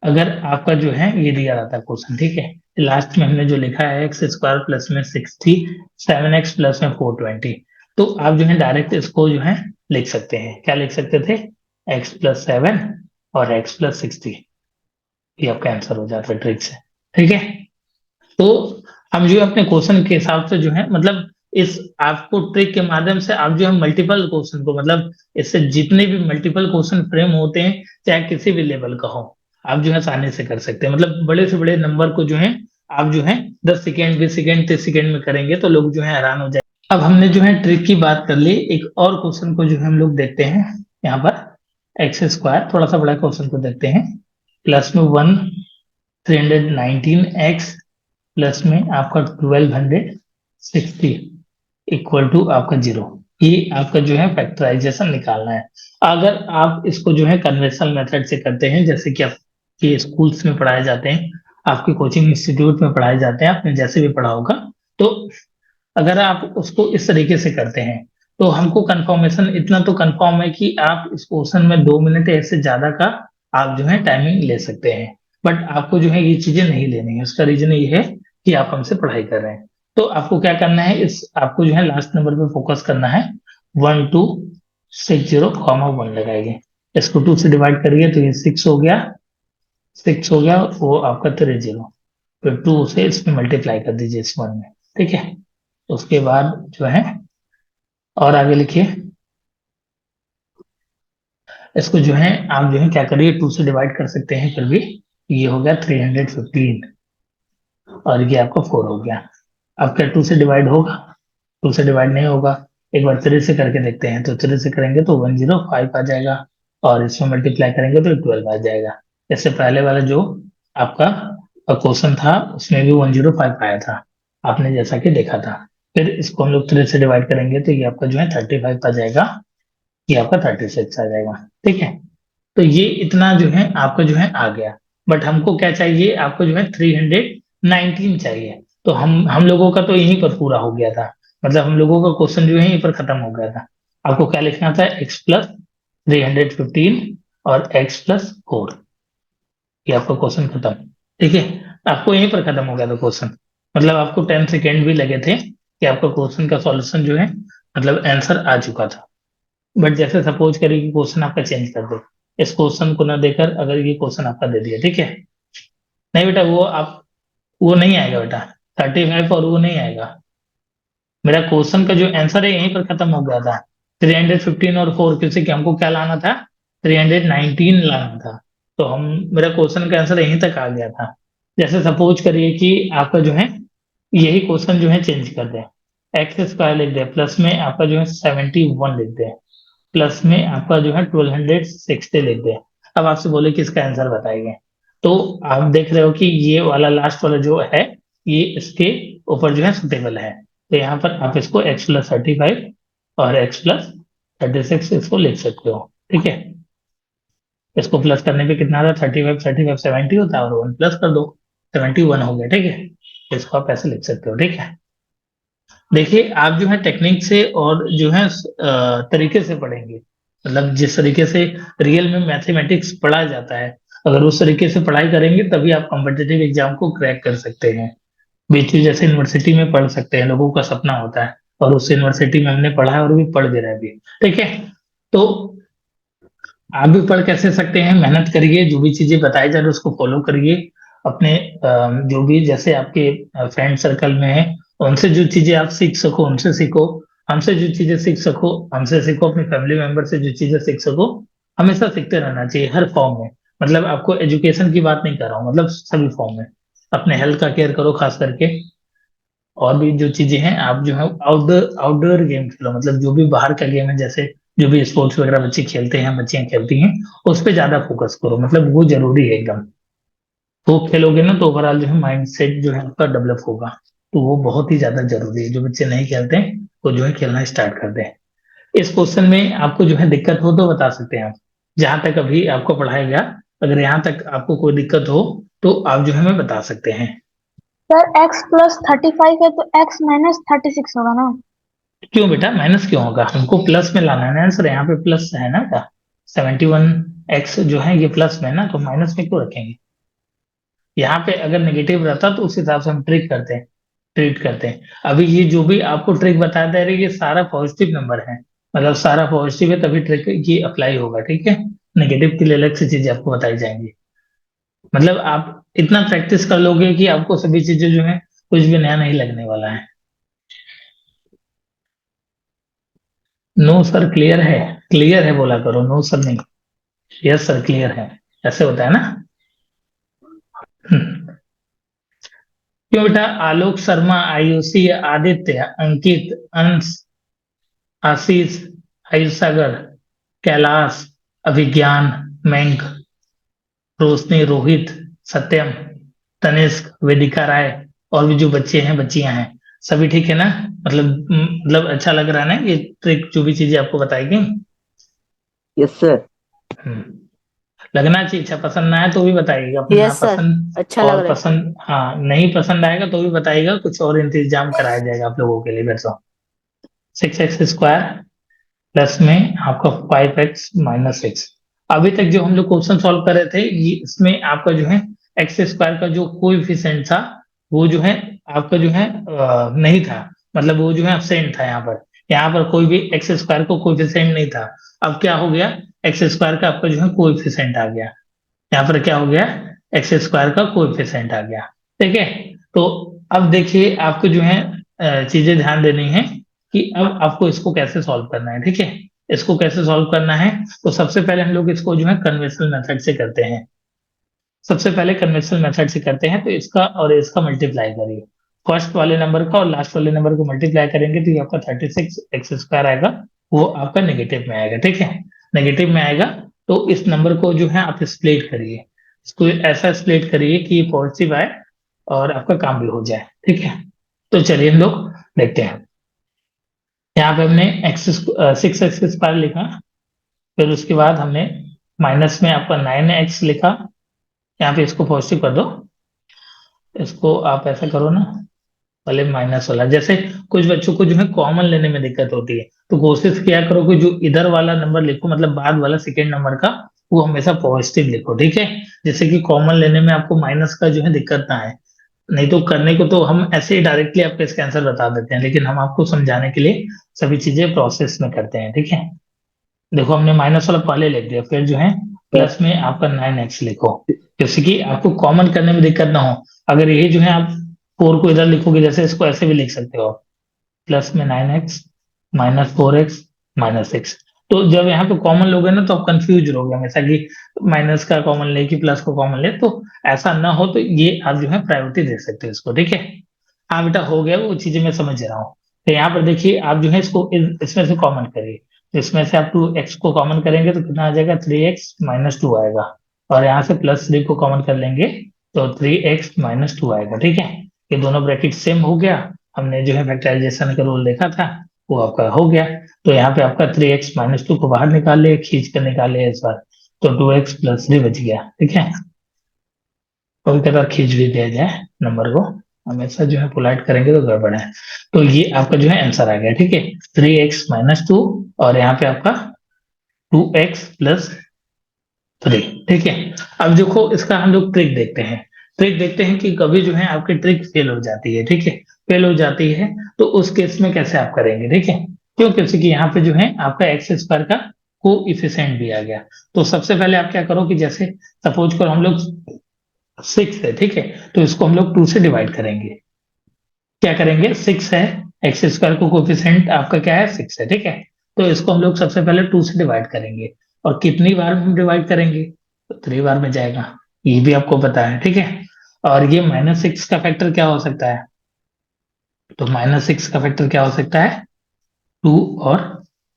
[SPEAKER 1] अगर आपका जो है ये दिया रहता क्वेश्चन, ठीक है, लास्ट में हमने जो लिखा है एक्स स्क्वायर प्लस में 67x प्लस में 420, तो आप जो है डायरेक्ट इसको जो है लिख सकते हैं। क्या लिख सकते थे, x+7 और x+60, ये आपका आंसर हो जाता है ट्रिक से, ठीक है। तो हम जो है अपने क्वेश्चन के हिसाब से जो है मतलब इस आपको ट्रिक के माध्यम से आप जो है मल्टीपल क्वेश्चन को, मतलब इससे जितने भी मल्टीपल क्वेश्चन फ्रेम होते हैं चाहे किसी भी लेवल का हो, आप जो है आसानी से कर सकते हैं। मतलब बड़े से बड़े नंबर को जो है आप जो है 10 सेकेंड 20 सेकेंड 30 सेकेंड में करेंगे तो लोग जो है हैरान हो जाए। अब हमने जो है ट्रिक की बात कर ली, एक और क्वेश्चन को जो है हम लोग देखते हैं यहाँ पर। एक्स स्क्वायर, थोड़ा सा बड़ा क्वेश्चन को देखते हैं, प्लस में 319x प्लस में आपका 1260 इक्वल टू आपका 0। ये आपका जो है फैक्टराइजेशन निकालना है। अगर आप इसको जो है कन्वेंशनल मेथड से करते हैं, जैसे कि आपके स्कूल्स में पढ़ाए जाते हैं, आपके कोचिंग इंस्टीट्यूट में पढ़ाए जाते हैं, आपने जैसे भी पढ़ा होगा, तो अगर आप उसको इस तरीके से करते हैं तो हमको कंफर्मेशन इतना तो कंफर्म है कि आप इस क्वेश्चन में 2 मिनट या इससे ज्यादा का आप जो है टाइमिंग ले सकते हैं। बट आपको जो है ये चीजें नहीं लेनी है, उसका रीजन ये है कि आप हमसे पढ़ाई कर रहे हैं। तो आपको क्या करना है, इस आपको जो है लास्ट नंबर पे फोकस करना है। 1260, 1 लगाएंगे, इसको 2 से डिवाइड करिए तो ये 6 हो गया, 6 हो गया, वो आपका 30, फिर 2 से इसमें मल्टीप्लाई कर दीजिए इस 1 में, ठीक है। उसके बाद जो है और आगे लिखिए, इसको जो है आप जो है क्या करिए 2 से डिवाइड कर सकते हैं फिर भी, ये हो गया 315, और ये आपका 4 हो गया। अब क्या 2 से डिवाइड होगा, 2 से डिवाइड नहीं होगा। एक बार 3 से करके देखते हैं, तो 3 से करेंगे तो 105 आ जाएगा, और इसमें मल्टीप्लाई करेंगे तो 12 आ जाएगा। इससे पहले वाला जो आपका क्वेश्चन था उसमें भी 105 आया था, आपने जैसा कि देखा था। फिर इसको हम लोग 3 से डिवाइड करेंगे तो ये आपका जो है 35 आ जाएगा, ये आपका 36 आ जाएगा, ठीक है। तो ये इतना जो है आपका जो है आ गया। बट हमको क्या चाहिए, आपको जो है 319 चाहिए। तो हम लोगों का तो यहीं पर पूरा हो गया था, मतलब हम लोगों का क्वेश्चन जो है यहीं पर खत्म हो गया था। आपको क्या लिखना था, x+315 और x+4, ये आपका क्वेश्चन खत्म, ठीक है। आपको यहीं पर खत्म हो गया था क्वेश्चन, मतलब आपको 10 सेकेंड भी लगे थे कि आपका क्वेश्चन का सॉल्यूशन जो है मतलब आंसर आ चुका था। बट जैसे सपोज करिए कि क्वेश्चन आपका चेंज कर दो, इस क्वेश्चन को ना देकर अगर ये क्वेश्चन आपका दे दिया, ठीक है, नहीं बेटा वो आप, वो नहीं आएगा बेटा, 35 और वो नहीं आएगा। मेरा क्वेश्चन का जो आंसर है यहीं पर खत्म हो गया था, 315 और 4, क्योंकि हमको क्या लाना था, 319 लाना था। तो हम, मेरा क्वेश्चन का आंसर यहीं तक आ गया था। जैसे सपोज करिए कि आपका जो है यही क्वेश्चन जो है चेंज कर दें, एक्स स्क्वायर लिख दे प्लस में आपका जो है 71 लिख दे, प्लस में आपका जो है 1260 लिख दे। अब आपसे बोले कि इसका आंसर बताइए, तो आप देख रहे हो कि ये वाला लास्ट वाला जो है ये इसके ऊपर जो है सुटेबल है। तो यहाँ पर आप इसको x+35 और x+36 इसको लिख सकते हो, ठीक है। इसको प्लस करने पे कितना आता है, 35 35 70 होता है, और 1 प्लस कर दो, 71 हो गया, ठीक है। इसको आप ऐसे लिख सकते हो, ठीक है। देखिए आप जो है टेक्निक से और जो है तरीके से पढ़ेंगे, मतलब जिस तरीके से रियल में मैथमेटिक्स पढ़ा जाता है, अगर उस तरीके से पढ़ाई करेंगे तभी आप कॉम्पिटिटिव एग्जाम को क्रैक कर सकते हैं। बीच जैसे यूनिवर्सिटी में पढ़ सकते हैं, लोगों का सपना होता है, और उस यूनिवर्सिटी में हमने पढ़ा है और भी पढ़ भी रहे हैं भी, ठीक है। तो आप भी पढ़ कैसे सकते हैं, मेहनत करिए, जो भी चीजें बताई जा रही है उसको फॉलो करिए। अपने जो भी जैसे आपके फ्रेंड सर्कल में है, उनसे जो चीजें आप सीख सको उनसे सीखो, हमसे जो चीजें सीख सको हमसे सीखो, अपनी फैमिली मेंबर से जो चीजें सीख सको हमेशा सीखते रहना चाहिए हर फॉर्म में। मतलब आपको एजुकेशन की बात नहीं कर रहा हूँ, मतलब सभी फॉर्म में। अपने हेल्थ का केयर करो खास करके। और भी जो चीजें हैं, आप जो है आउटडोर आउटडोर गेम खेलो, मतलब जो भी बाहर का गेम है, जैसे जो भी स्पोर्ट्स वगैरह बच्चे खेलते हैं, बच्चियां खेलती हैं, उस पे ज्यादा फोकस करो, मतलब वो जरूरी है एकदम। तो खेलोगे ना तो ओवरऑल जो है माइंड सेट जो है आपका डेवलप होगा। तो वो बहुत ही ज्यादा जरूरी है। जो बच्चे नहीं खेलते हैं वो जो है खेलना स्टार्ट कर दें। इस क्वेश्चन में आपको जो है दिक्कत हो तो बता सकते हैं आप। जहां तक अभी आपको पढ़ाया गया, अगर यहाँ तक आपको कोई दिक्कत हो तो आप जो है हमें बता सकते हैं।
[SPEAKER 2] सर x+35 है तो x-36 होगा ना।
[SPEAKER 1] क्यों बेटा माइनस क्यों होगा? हमको प्लस में लाना है ना आंसर, यहाँ पे प्लस है ना का। 71x जो है ये प्लस में है ना, तो माइनस में क्यों रखेंगे? यहाँ पे अगर नेगेटिव रहता तो उस हिसाब से हम ट्रीट करते हैं। अभी ये जो भी आपको ट्रिक बता दे रही है, ये सारा पॉजिटिव नंबर है। मतलब सारा पॉजिटिव है तभी ट्रिक ये अप्लाई होगा, ठीक है। नेगेटिव के लिए अलग से चीजें आपको बताई जाएंगी। मतलब आप इतना प्रैक्टिस कर लोगे कि आपको सभी चीजें जो है कुछ भी नया नहीं लगने वाला है। नो सर क्लियर है। क्लियर है बोला करो, नो सर नहीं। यस सर क्लियर है। ऐसे होता है ना। हम्म। क्यों बेटा? आलोक शर्मा, आयुषी, आदित्य, अंकित, अंश, आशीष, आयुष सागर, कैलाश, अभिज्ञान, मयंक, रोशनी, रोहित, सत्यम, तनिष्क, वेदिका राय, और भी जो बच्चे हैं बच्चियां हैं, सभी ठीक है ना? मतलब अच्छा लग रहा है ना ये ट्रिक, जो भी चीजें आपको बताई गई?
[SPEAKER 3] Yes sir.
[SPEAKER 1] लगना चाहिए। अच्छा पसंद ना आए तो भी बताइएगा, अपना
[SPEAKER 2] यस सर,
[SPEAKER 1] नापसंद
[SPEAKER 2] अच्छा लग
[SPEAKER 1] और
[SPEAKER 2] रहा है।
[SPEAKER 1] पसंद, हाँ नहीं पसंद आएगा तो भी बताइएगा, कुछ और इंतजाम कराया जाएगा आप लोगों के लिए। वैसे 6x² प्लस में आपका 5x-6। अभी तक जो हम लोग क्वेश्चन सॉल्व कर रहे थे, ये इसमें आपका जो है x² का जो कोएफिशिएंट था, वो जो है आपका जो है नहीं था। मतलब वो जो है एब्सेंट था यहाँ पर कोई भी x² को कोएफिशिएंट नहीं था। अब क्या हो गया? x² का आपका जो है कोएफिशिएंट आ गया। यहाँ पर क्या हो गया? x² का कोएफिशिएंट आ गया। ठीक है। तो अब देखिए आपको जो है चीजें ध्यान देनी है कि अब आपको इसको कैसे सॉल्व करना है, ठीक है। इसको कैसे सॉल्व करना है? तो सबसे पहले हम लोग इसको जो है कन्वेंशनल मेथड से करते हैं। सबसे पहले कन्वेंशनल मेथड से करते हैं, तो इसका और इसका मल्टीप्लाई करिए। फर्स्ट वाले नंबर का और लास्ट वाले नंबर को मल्टीप्लाई करेंगे तो ये आपका 36x² आएगा। वो आपका नेगेटिव में आएगा, ठीक है। नेगेटिव में आएगा। तो इस नंबर को जो है आप स्प्लिट करिए। इसको ऐसा स्प्लिट करिए कि पॉजिटिव आए और आपका काम भी हो जाए, ठीक है। तो चलिए हम लोग देखते हैं। यहाँ पे हमने 6x² लिखा। फिर उसके बाद हमने माइनस में आपका 9x लिखा। यहाँ पे इसको पॉजिटिव कर दो। इसको आप ऐसा करो ना, पहले माइनस वाला, जैसे कुछ बच्चों को जो है कॉमन लेने में दिक्कत होती है, तो कोशिश किया करो कि जो इधर वाला नंबर लिखो, मतलब बाद वाला सेकेंड नंबर का, वो हमेशा पॉजिटिव लिखो, ठीक है। जैसे कि कॉमन लेने में आपको माइनस का जो है दिक्कत ना है। नहीं तो करने को तो हम ऐसे ही डायरेक्टली आपका इसका आंसर बता देते हैं, लेकिन हम आपको समझाने के लिए सभी चीजें प्रोसेस में करते हैं, ठीक है। देखो हमने माइनस वाला पहले लिख दिया, फिर जो है
[SPEAKER 3] सर
[SPEAKER 1] प्लस में आपका 9x लिखो, जैसे कि आपको कॉमन करने में दिक्कत ना हो। अगर यही जो है आप 4 को इधर लिखोगे, जैसे इसको ऐसे भी लिख सकते हो, प्लस में 9x -4x-6। तो जब यहाँ पे कॉमन लोगे ना तो आप कंफ्यूज रहोगे हमेशा कि माइनस का कॉमन ले कि प्लस को कॉमन ले, तो ऐसा ना हो, तो ये आप जो है प्रायोरिटी दे सकते हो इसको, ठीक है। हाँ बेटा हो गया, वो चीजें मैं समझ रहा हूँ। तो यहाँ पर देखिए आप जो है इसको इसमें से कॉमन करिए। तो इसमें से आप 2x को कॉमन करेंगे तो कितना आ जाएगा? 3x-2 आएगा। और यहाँ से +3 को कॉमन कर लेंगे तो 3x-2 आएगा, ठीक है। ये दोनों ब्रैकेट सेम हो गया। हमने जो है फैक्टराइजेशन का रूल देखा था, वो आपका हो गया। तो यहाँ पे आपका 3x-2 को बाहर निकाल लिया, खींच कर निकाल लिया इस बार। तो 2x+3 बच गया, ठीक है। कभी कभार खींच भी दिया जाए नंबर को, हमेशा जो है पोलाइट करेंगे तो गड़बड़ है। तो ये आपका जो है आंसर आ गया, ठीक है। 3x-2, और यहाँ पे आपका 2x+3, ठीक है। अब देखो इसका हम लोग ट्रिक देखते हैं कि कभी जो है आपकी ट्रिक फेल हो जाती है, ठीक है। फेल हो जाती है तो उस केस में कैसे आप करेंगे, ठीक है। क्यों? क्योंकि यहाँ पे जो है आपका x² का कोएफिशिएंट भी आ गया। तो सबसे पहले आप क्या करो कि जैसे सपोज करो हम लोग 6 है, ठीक है। तो इसको हम लोग 2 से डिवाइड करेंगे। क्या करेंगे? 6 है, x² को कोएफिशिएंट आपका क्या है? 6 है, ठीक है। तो इसको हम लोग सबसे पहले 2 से डिवाइड करेंगे। और कितनी बार हम डिवाइड करेंगे, तो 3 बार में जाएगा, ये भी आपको पता है, ठीक है। और ये -6 का फैक्टर क्या हो सकता है, तो -6 का फैक्टर क्या हो सकता है, 2 और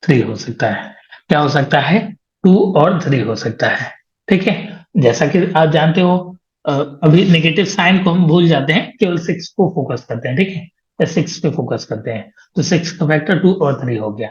[SPEAKER 1] 3 हो सकता है, क्या हो सकता है, 2 और 3 हो सकता है, ठीक है। जैसा कि आप जानते हो, अभी नेगेटिव साइन को हम भूल जाते हैं, केवल 6 को फोकस करते हैं, ठीक है, या 6 पे फोकस करते हैं, तो 6 का फैक्टर 2 और 3 हो गया।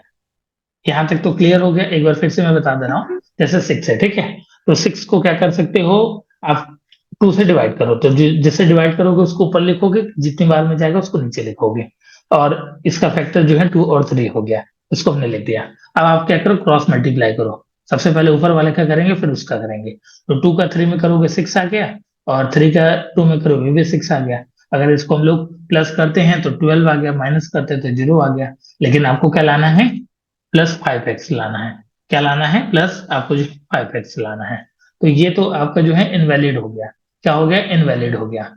[SPEAKER 1] यहाँ तक तो क्लियर हो गया, एक बार फिर से मैं बता दे रहा हूँ, जैसे 6 है, ठीक है, तो 6 को क्या कर सकते हो आप, 2 से डिवाइड करो, तो जिससे डिवाइड करोगे उसको ऊपर लिखोगे, जितनी बार में जाएगा उसको नीचे लिखोगे, और इसका फैक्टर जो है 2 और 3 हो गया, इसको हमने लिख दिया। अब आप क्या करो, क्रॉस मल्टीप्लाई करो, सबसे पहले ऊपर वाले का करेंगे फिर उसका करेंगे, तो 2 का 3 में करोगे 6 आ गया, और 3 का 2 में करोगे भी 6 आ गया। अगर इसको हम लोग प्लस करते हैं तो 12 आ गया, माइनस करते हैं तो 0 आ गया, लेकिन आपको क्या लाना है, +5x लाना है, क्या लाना है, प्लस आपको जो 5x लाना है, तो ये तो आपका जो है इनवैलिड हो गया, क्या हो गया, इनवैलिड हो गया,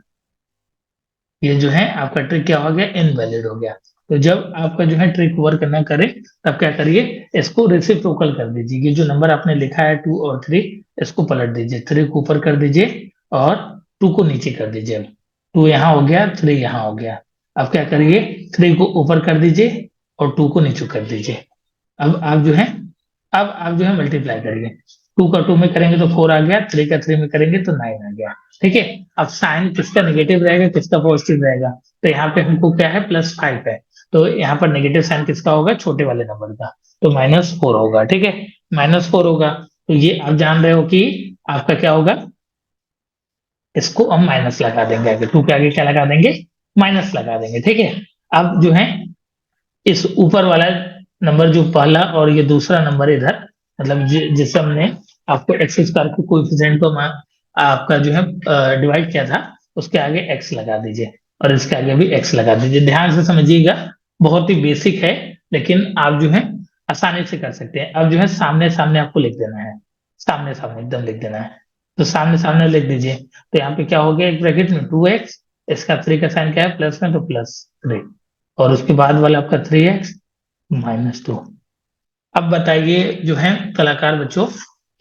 [SPEAKER 1] ये जो है आपका ट्रिक क्या हो गया, इनवैलिड हो गया। तो जब आपका जो है ट्रिक वर्क ना करे, तब क्या करिए, इसको रेसिप्रोकल कर दीजिए, ये जो नंबर आपने लिखा है 2 और 3, इसको पलट दीजिए, 3 को ऊपर कर दीजिए और 2 को नीचे कर दीजिए। अब 2 यहाँ हो गया, 3 यहाँ हो गया, अब क्या करिए, 3 को ऊपर कर दीजिए और 2 को नीचे कर दीजिए। अब आप जो है, अब आप जो है मल्टीप्लाई करिए, 2 का 2 में करेंगे तो 4 आ गया, 3 का 3 में करेंगे तो 9 आ गया, ठीक है। अब साइन किसका नेगेटिव रहेगा, किसका पॉजिटिव रहेगा, तो यहाँ पे हमको क्या है, +5 है, तो यहाँ पर नेगेटिव साइन किसका होगा, छोटे वाले नंबर का, तो -4 होगा, ठीक है, -4 होगा, तो ये आप जान रहे हो कि आपका क्या होगा, इसको हम माइनस लगा देंगे, आगे 2 के आगे क्या लगा देंगे, माइनस लगा देंगे, ठीक है। अब जो है इस ऊपर वाला नंबर जो पहला और ये दूसरा नंबर इधर, मतलब जिससे हमने आपको एक्स स्क्वायर के कोएफिशिएंट को आपका जो है डिवाइड किया था, उसके आगे एक्स लगा दीजिए और इसके आगे भी एक्स लगा दीजिए, ध्यान से समझिएगा, बहुत ही बेसिक है, लेकिन आप जो है आसानी से कर सकते हैं। अब जो है सामने सामने आपको लिख देना है, सामने सामने एकदम लिख देना है, तो सामने सामने लिख दीजिए, तो यहाँ पे क्या हो गया, एक ब्रैकेट में 2x, इसका 3 का साइन क्या है, प्लस में, तो +3, और उसके बाद वाला आपका 3x -2। अब बताइए जो है कलाकार बच्चों,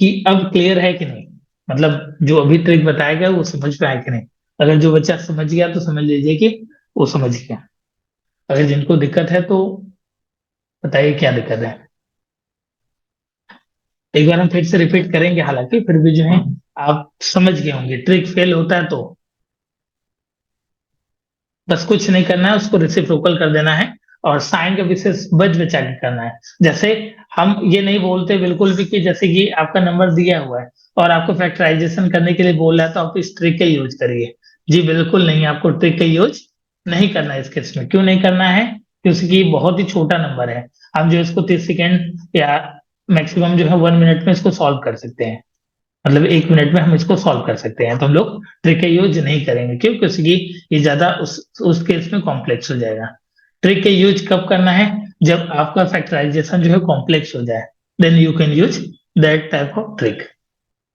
[SPEAKER 1] कि अब क्लियर है कि नहीं, मतलब जो अभी ट्रिक बताया गया वो समझ में आया कि नहीं। अगर जो बच्चा समझ गया तो समझ लीजिए कि वो समझ गया, अगर जिनको दिक्कत है तो बताइए क्या दिक्कत है। एक बार हम फिर से रिपीट करेंगे, हालांकि फिर भी जो है आप समझ गए होंगे, ट्रिक फेल होता है तो बस कुछ नहीं करना है, उसको रेसिप्रोकल कर देना है, और साइन का विशेष बच बचा के करना है। जैसे हम ये नहीं बोलते बिल्कुल भी कि जैसे कि आपका नंबर दिया हुआ है और आपको फैक्टराइजेशन करने के लिए बोल रहा है तो आप इस ट्रिक का यूज करिए, जी बिल्कुल नहीं, आपको ट्रिक का यूज नहीं करना है इस केस में। क्यों नहीं करना है, क्योंकि बहुत ही छोटा नंबर है, हम जो इसको 30 सेकेंड या मैक्सिमम जो है 1 मिनट में इसको सॉल्व कर सकते हैं, मतलब 1 मिनट में हम इसको सॉल्व कर सकते हैं, तो हम लोग ट्रिक का यूज नहीं करेंगे, क्यों, क्योंकि ये ज्यादा उस केस में कॉम्प्लेक्स हो जाएगा। ट्रिक का यूज कब करना है, जब आपका फैक्टराइजेशन जो है कॉम्प्लेक्स हो जाए, then you can use that type of trick.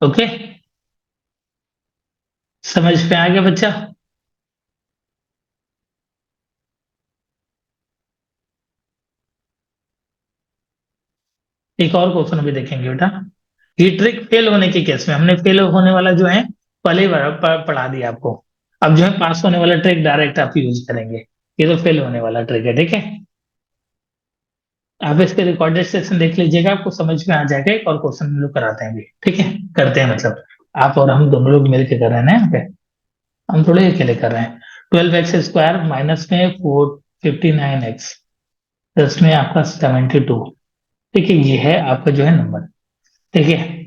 [SPEAKER 1] Okay, समझ में आ गया बच्चा। एक और क्वेश्चन अभी देखेंगे बेटा, ये ट्रिक फेल होने के केस में, हमने फेल होने वाला जो है पहले ही पढ़ा दिया आपको, अब जो है पास होने वाला ट्रिक डायरेक्ट आप यूज करेंगे, ये तो फेल होने वाला ट्रिक है, ठीक है। आप इसके रिकॉर्डेड सेशन देख लीजिएगा, आपको समझ में आ जाएगा, एक और क्वेश्चन हम लोग कराते हैं अभी, ठीक है, करते हैं, मतलब आप और हम दोनों लोग मिलकर कर रहे हैं ना यहाँ पे, हम थोड़े अकेले कर रहे हैं। 12x² माइनस में 459x प्लस में आपका 72, ठीक है, ये है आपका जो है नंबर, ठीक है।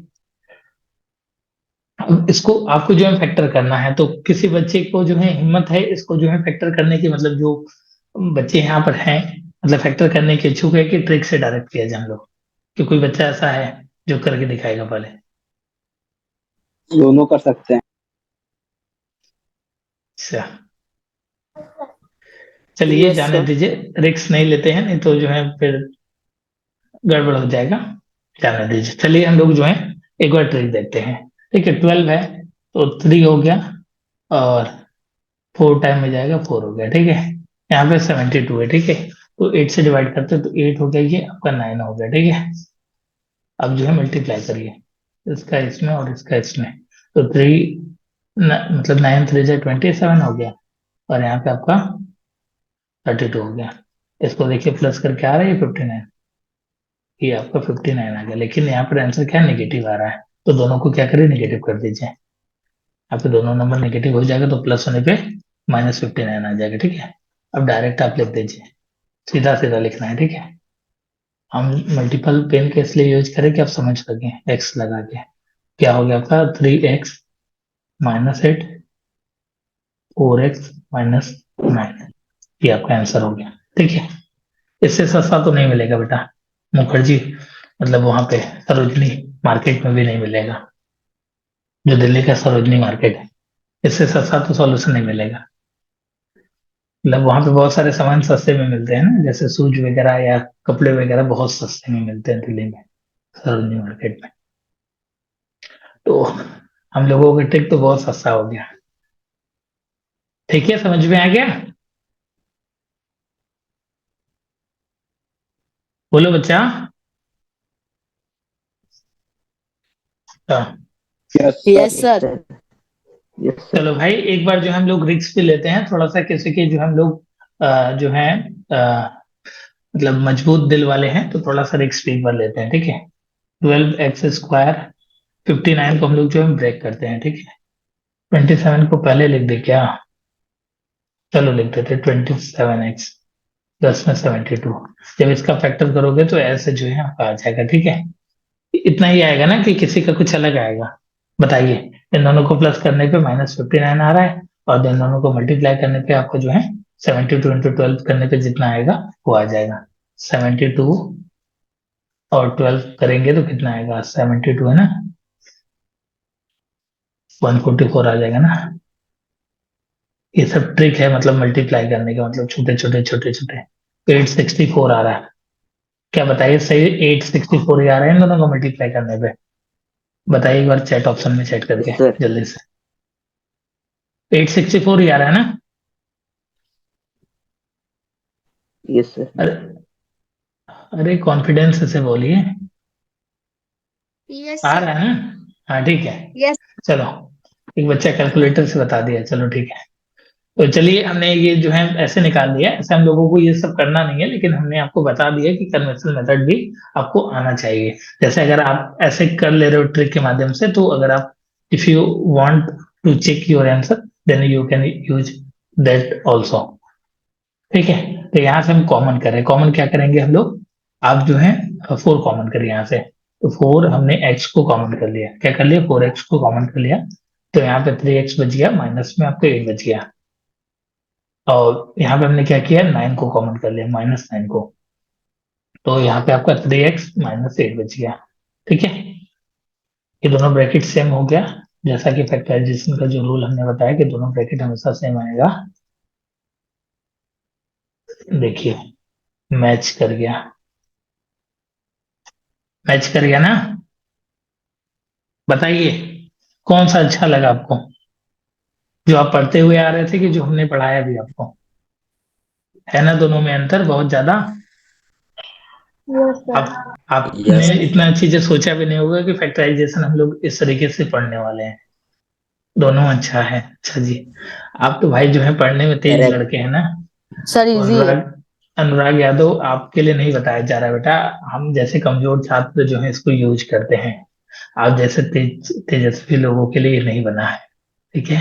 [SPEAKER 1] अब इसको आपको जो है फैक्टर करना है, तो किसी बच्चे को जो है हिम्मत है इसको जो है फैक्टर करने की, मतलब जो बच्चे यहाँ पर हैं, मतलब फैक्टर करने के इच्छुक है कि ट्रिक से डायरेक्ट किया जाए हम लोग, कि कोई बच्चा ऐसा है जो करके दिखाएगा पहले।
[SPEAKER 3] दोनों कर सकते हैं।
[SPEAKER 1] अच्छा, चलिए
[SPEAKER 3] यस
[SPEAKER 1] जाने
[SPEAKER 3] सर।
[SPEAKER 1] दीजिए, रिक्स नहीं लेते हैं, नहीं तो जो है फिर गड़बड़ हो जाएगा, जाने दीजिए। चलिए हम लोग जो है एक बार ट्रिक देखते हैं, ठीक है, 12 है तो 3 हो गया, और 4 टाइम में जाएगा 4 हो गया, ठीक है, यहाँ पे 72 है, ठीक है, तो 8 से डिवाइड करते हैं तो 8 हो गया, ये आपका 9 हो गया, ठीक है। अब जो है मल्टीप्लाई करिए, इसका इसमें और इसका इसमें, तो मतलब 9 3 जा 27 हो गया, और यहाँ पे आपका 32 हो गया। इसको देखिए प्लस करके आ रहा है ये 59, ये आपका 59 आ गया, लेकिन यहाँ पर आंसर क्या नेगेटिव आ रहा है, तो दोनों को क्या करिए नेगेटिव कर दीजिए। यहाँ पे दोनों नंबर नेगेटिव हो जाएगा तो प्लस होने पे -59 आ जाएगा, ठीक है। अब डायरेक्ट आप लिख दीजिए, सीधा सीधा लिखना है, ठीक है। हम मल्टीपल पेन के इसलिए यूज करें कि आप समझ सकें, एक्स लगा के क्या हो गया आपका 3x - 8 4x - 9, ये आपका आंसर हो गया, ठीक है। इससे सस्ता तो नहीं मिलेगा बेटा मुखर्जी, मतलब वहां पे सरोजनी मार्केट में भी नहीं मिलेगा, जो दिल्ली का सरोजनी मार्केट है, इससे सस्ता तो सॉल्यूशन नहीं मिलेगा। मतलब वहां पे बहुत सारे सामान सस्ते में मिलते हैं ना, जैसे शूज वगैरह या कपड़े वगैरह बहुत सस्ते में मिलते हैं दिल्ली में, सरोजनी मार्केट में। तो हम लोगों का ट्रिक तो बहुत सस्ता हो गया, ठीक है, समझ में आ गया। बोलो बच्चा। हाँ,
[SPEAKER 4] yes
[SPEAKER 5] yes
[SPEAKER 3] Yes,
[SPEAKER 5] sir.
[SPEAKER 3] sir. Yes, sir.
[SPEAKER 1] चलो भाई एक बार जो हम लोग रिक्स भी लेते हैं थोड़ा सा, किसी के जो हम लोग जो है मतलब मजबूत दिल वाले हैं, तो थोड़ा सा रिक्स भी एक बार लेते हैं, ठीक है। 12x² 59 को हम लोग जो है ब्रेक करते हैं, ठीक है। 27 को पहले लिख दे क्या, चलो लिख देते 27x 10 में 72, जब इसका फैक्टर करोगे तो ऐसे जो है आपका आ जाएगा, ठीक है। इतना ही आएगा ना कि किसी का कुछ अलग आएगा, बताइए। इन दोनों को प्लस करने पे -59 आ रहा है, और इन दोनों को मल्टीप्लाई करने पे आपको जो है 72 × 12 करने पे जितना आएगा वो आ जाएगा। 72 और 12 करेंगे तो कितना आएगा, 72 है ना, 144 आ जाएगा ना। ये सब ट्रिक है, मतलब मल्टीप्लाई करने का, मतलब छोटे छोटे छोटे छोटे। 864 आ रहा है, क्या बताइए सही 864 ही आ रहा है इन दोनों को मल्टीप्लाई करने पे, बताइए एक बार चैट ऑप्शन में चैट करके
[SPEAKER 3] Yes, sir.
[SPEAKER 1] जल्दी से। 864 ही आ रहा है ना।
[SPEAKER 3] Yes, sir.
[SPEAKER 1] अरे अरे कॉन्फिडेंस से बोलिए,
[SPEAKER 5] यस
[SPEAKER 1] आ
[SPEAKER 5] सर।
[SPEAKER 1] रहा है ना। हाँ ठीक है,
[SPEAKER 5] यस।
[SPEAKER 1] चलो एक बच्चा कैलकुलेटर से बता दिया, चलो ठीक है। तो चलिए हमने ये जो है ऐसे निकाल दिया, ऐसे हम लोगों को ये सब करना नहीं है, लेकिन हमने आपको बता दिया कि कन्वेंशनल मेथड भी आपको आना चाहिए। जैसे अगर आप ऐसे कर ले रहे हो ट्रिक के माध्यम से, तो अगर आप if you want to check your answer then you can use that also, ठीक है। तो यहाँ से हम कॉमन करें, कॉमन क्या करेंगे हम लोग, आप जो है 4 कॉमन करिए यहाँ से, तो 4 हमने x को कॉमन कर लिया, क्या कर लिया 4x को कॉमन कर लिया, तो यहाँ पे 3x बच गया, माइनस में आपका 8 बच गया, और यहाँ पे हमने क्या किया 9 को कॉमन कर लिया, -9 को, तो यहाँ पे आपका 3x - 8 बच गया, ठीक है। ये दोनों ब्रैकेट सेम हो गया, जैसा कि फैक्टराइजेशन का जो रूल हमने बताया कि दोनों ब्रैकेट हमेशा सेम आएगा। देखिए मैच कर गया, मैच कर गया ना। बताइए कौन सा अच्छा लगा आपको, जो आप पढ़ते हुए आ रहे थे कि जो हमने पढ़ाया भी आपको, है ना दोनों में अंतर बहुत ज्यादा।
[SPEAKER 2] Yes sir.
[SPEAKER 1] आपने
[SPEAKER 4] यस
[SPEAKER 1] इतना चीजें सोचा भी नहीं होगा कि फैक्टराइजेशन हम लोग इस तरीके से पढ़ने वाले हैं। दोनों अच्छा है, अच्छा जी। आप तो भाई जो है पढ़ने में तेज
[SPEAKER 4] करेक्ट
[SPEAKER 1] लड़के हैं ना।
[SPEAKER 5] सर
[SPEAKER 1] तो
[SPEAKER 5] इजी है।
[SPEAKER 1] अनुराग यादव आपके लिए नहीं बताया जा रहा बेटा, हम जैसे कमजोर छात्र जो है इसको यूज करते हैं, आप जैसे तेजस्वी लोगों के लिए ये नहीं बना है, ठीक है।